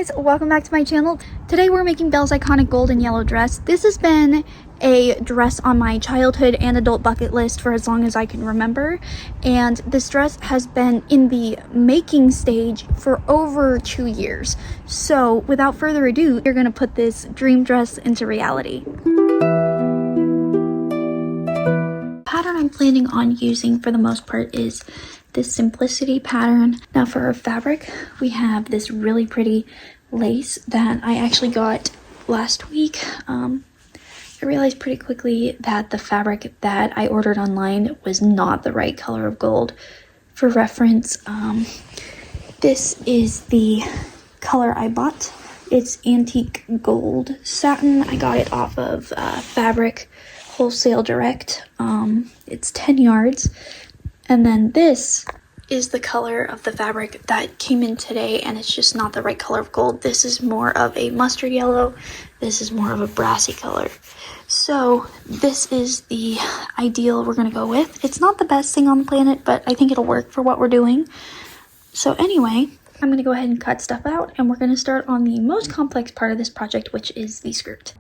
guys, welcome back to my channel. Today we're making Belle's iconic gold and yellow dress. This has been a dress on my childhood and adult bucket list for as long as I can remember, and this dress has been in the making stage for over 2 years. So without further ado, you're gonna put this dream dress into reality. The pattern I'm planning on using for the most part is this simplicity pattern. Now for our fabric, we have this really pretty lace that I actually got last week. I realized pretty quickly that the fabric that I ordered online was not the right color of gold. For reference, this is the color I bought. It's antique gold satin. I got it off of Fabric Wholesale Direct. It's 10 yards. And then this is the color of the fabric that came in today, and it's just not the right color of gold. This is more of a mustard yellow. This is more of a brassy color. So this is the ideal we're gonna go with. It's not the best thing on the planet, but I think it'll work for what we're doing. So anyway, I'm gonna go ahead and cut stuff out, and we're gonna start on the most complex part of this project, which is the skirt.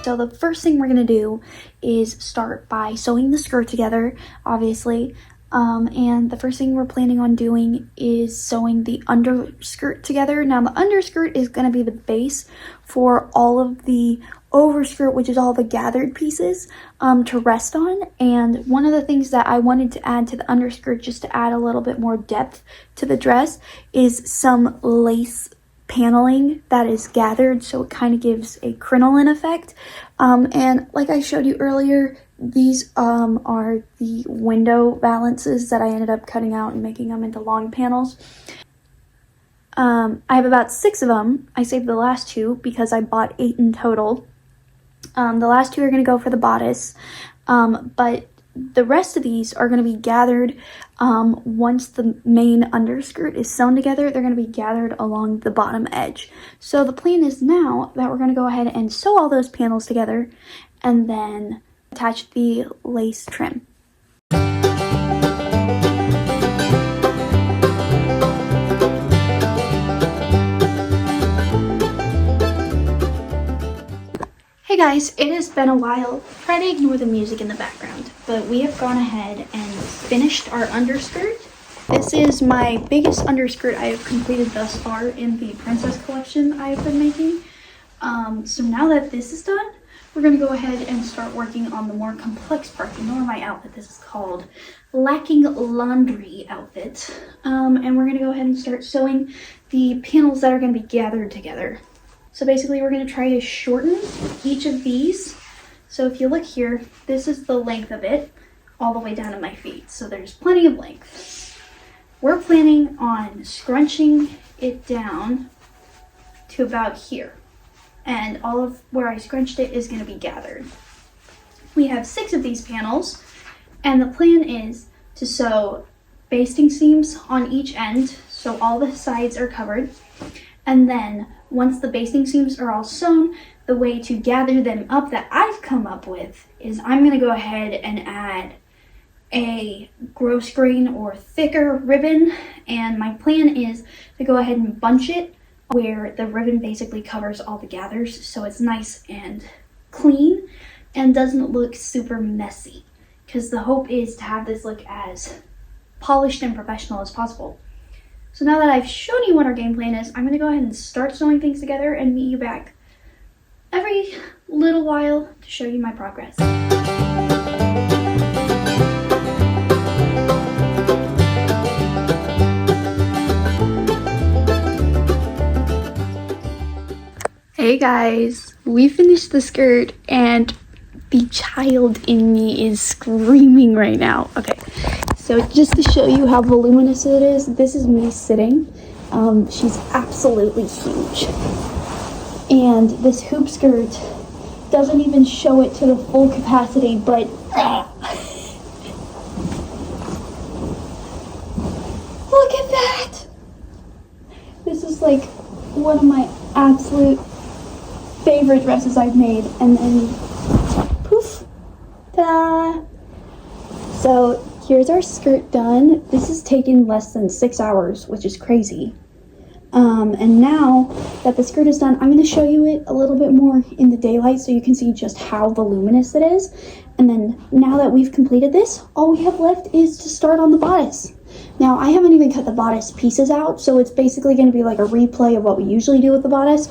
So the first thing we're gonna do is start by sewing the skirt together, obviously. And the first thing we're planning on doing is sewing the underskirt together. Now the underskirt is gonna be the base for all of the overskirt, which is all the gathered pieces, to rest on. And one of the things that I wanted to add to the underskirt, just to add a little bit more depth to the dress, is some lace paneling that is gathered, so it kind of gives a crinoline effect. And like I showed you earlier, these are the window valances that I ended up cutting out and making them into long panels. I have about 6 of them. I saved the last 2 because I bought 8 in total. The last 2 are going to go for the bodice, but the rest of these are going to be gathered once the main underskirt is sewn together. They're going to be gathered along the bottom edge. So the plan is now that we're going to go ahead and sew all those panels together and then attach the lace trim. Hey guys, it has been a while. Try to ignore the music in the background, but we have gone ahead and finished our underskirt. This is my biggest underskirt I have completed thus far in the princess collection I have been making. So now that this is done, we're going to go ahead and start working on the more complex part. You know my outfit. This is called Lacking Laundry outfit. And we're going to go ahead and start sewing the panels that are going to be gathered together. So basically we're going to try to shorten each of these. So if you look here, this is the length of it all the way down to my feet. So there's plenty of length. We're planning on scrunching it down to about here. And all of where I scrunched it is going to be gathered. We have 6 of these panels, and the plan is to sew basting seams on each end so all the sides are covered. And then once the basting seams are all sewn, the way to gather them up that I've come up with is I'm going to go ahead and add a gross grain or thicker ribbon. And my plan is to go ahead and bunch it where the ribbon basically covers all the gathers, so it's nice and clean and doesn't look super messy. Because the hope is to have this look as polished and professional as possible. So now that I've shown you what our game plan is, I'm going to go ahead and start sewing things together and meet you back every little while to show you my progress. Hey guys, we finished the skirt and the child in me is screaming right now. Okay. So just to show you how voluminous it is, this is me sitting. She's absolutely huge. And this hoop skirt doesn't even show it to the full capacity, but one of my absolute favorite dresses I've made, and then poof, ta-da! So here's our skirt done. This has taken less than 6 hours, which is crazy. And now that the skirt is done, I'm going to show you it a little bit more in the daylight so you can see just how voluminous it is. And then now that we've completed this, all we have left is to start on the bodice. Now, I haven't even cut the bodice pieces out, so it's basically going to be like a replay of what we usually do with the bodice.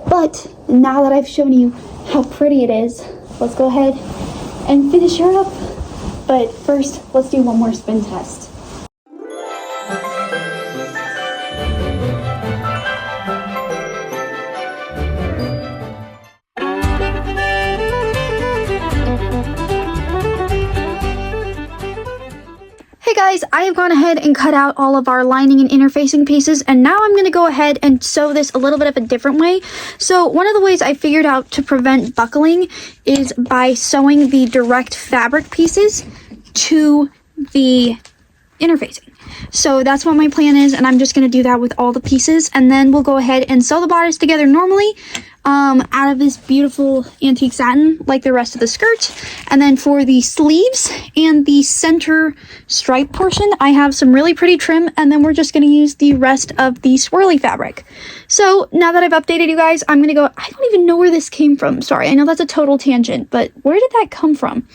But now that I've shown you how pretty it is, let's go ahead and finish her up. But first, let's do one more spin test. Hey guys, I have gone ahead and cut out all of our lining and interfacing pieces, and now I'm going to go ahead and sew this a little bit of a different way. So one of the ways I figured out to prevent buckling is by sewing the direct fabric pieces to the interfacing. So that's what my plan is, and I'm just going to do that with all the pieces, and then we'll go ahead and sew the bodice together normally out of this beautiful antique satin like the rest of the skirt. And then for the sleeves and the center stripe portion, I have some really pretty trim, and then we're just going to use the rest of the swirly fabric. So now that I've updated you guys, I'm going to go, I don't even know where this came from. Sorry, I know that's a total tangent, but where did that come from?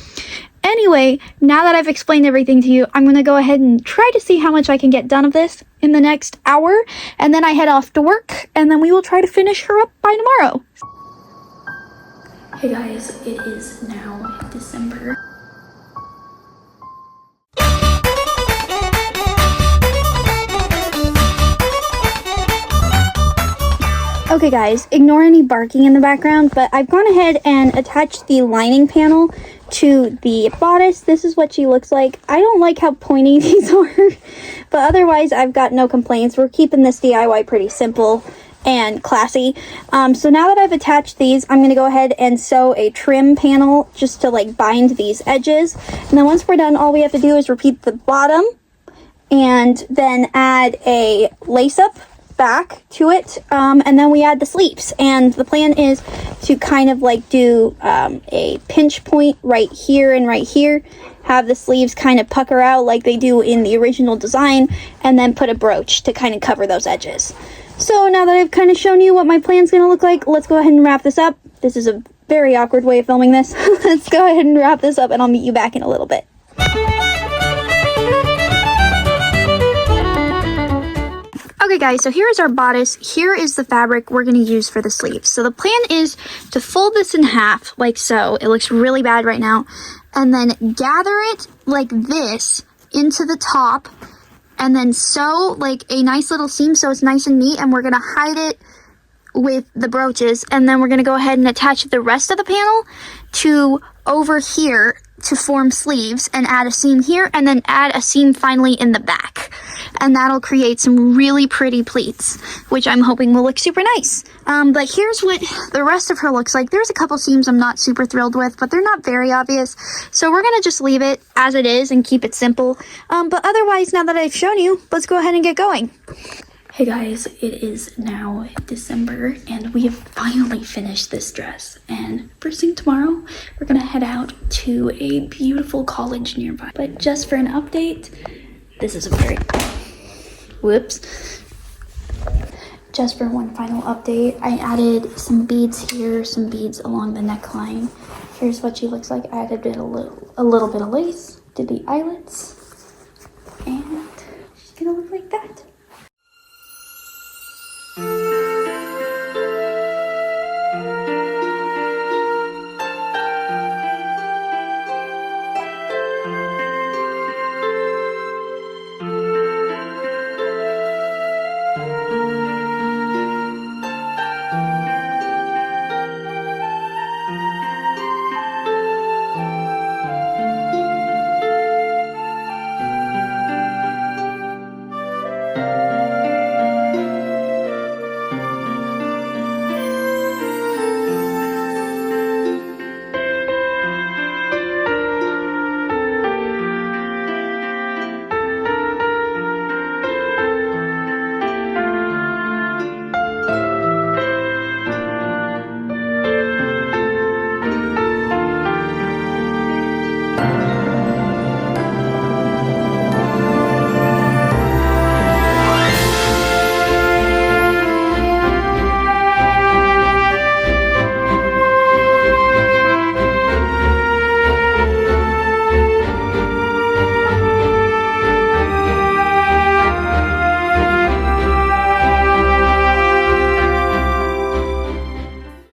Anyway, now that I've explained everything to you, I'm going to go ahead and try to see how much I can get done of this in the next hour, and then I head off to work, and then we will try to finish her up by tomorrow. Hey guys, it is now December. Okay guys, ignore any barking in the background, but I've gone ahead and attached the lining panel to the bodice. This is what she looks like. I don't like how pointy these are, but otherwise I've got no complaints. We're keeping this DIY pretty simple and classy. So now that I've attached these, I'm going to go ahead and sew a trim panel just to like bind these edges. And then once we're done, all we have to do is repeat the bottom and then add a lace up back to it, and then we add the sleeves, and the plan is to kind of like do a pinch point right here and right here, have the sleeves kind of pucker out like they do in the original design, and then put a brooch to kind of cover those edges. So now that I've kind of shown you what my plan's gonna look like, let's go ahead and wrap this up. This is a very awkward way of filming this. Let's go ahead and wrap this up, and I'll meet you back in a little bit. Okay guys, so here is our bodice. Here is the fabric we're going to use for the sleeves. So the plan is to fold this in half, like so. It looks really bad right now. And then gather it like this into the top, and then sew like a nice little seam so it's nice and neat. And we're going to hide it with the brooches. And then we're going to go ahead and attach the rest of the panel to over here to form sleeves, and add a seam here, and then add a seam finally in the back. And that'll create some really pretty pleats, which I'm hoping will look super nice. But here's what the rest of her looks like. There's a couple seams I'm not super thrilled with, but they're not very obvious. So we're gonna just leave it as it is and keep it simple. But otherwise, now that I've shown you, let's go ahead and get going. Hey guys, it is now December, and we have finally finished this dress. And first thing tomorrow, we're gonna head out to a beautiful college nearby. But just for an update, this is a very, whoops. Just for one final update, I added some beads here, some beads along the neckline. Here's what she looks like. I added a little bit of lace, did the eyelets, and she's gonna look like that. Bye.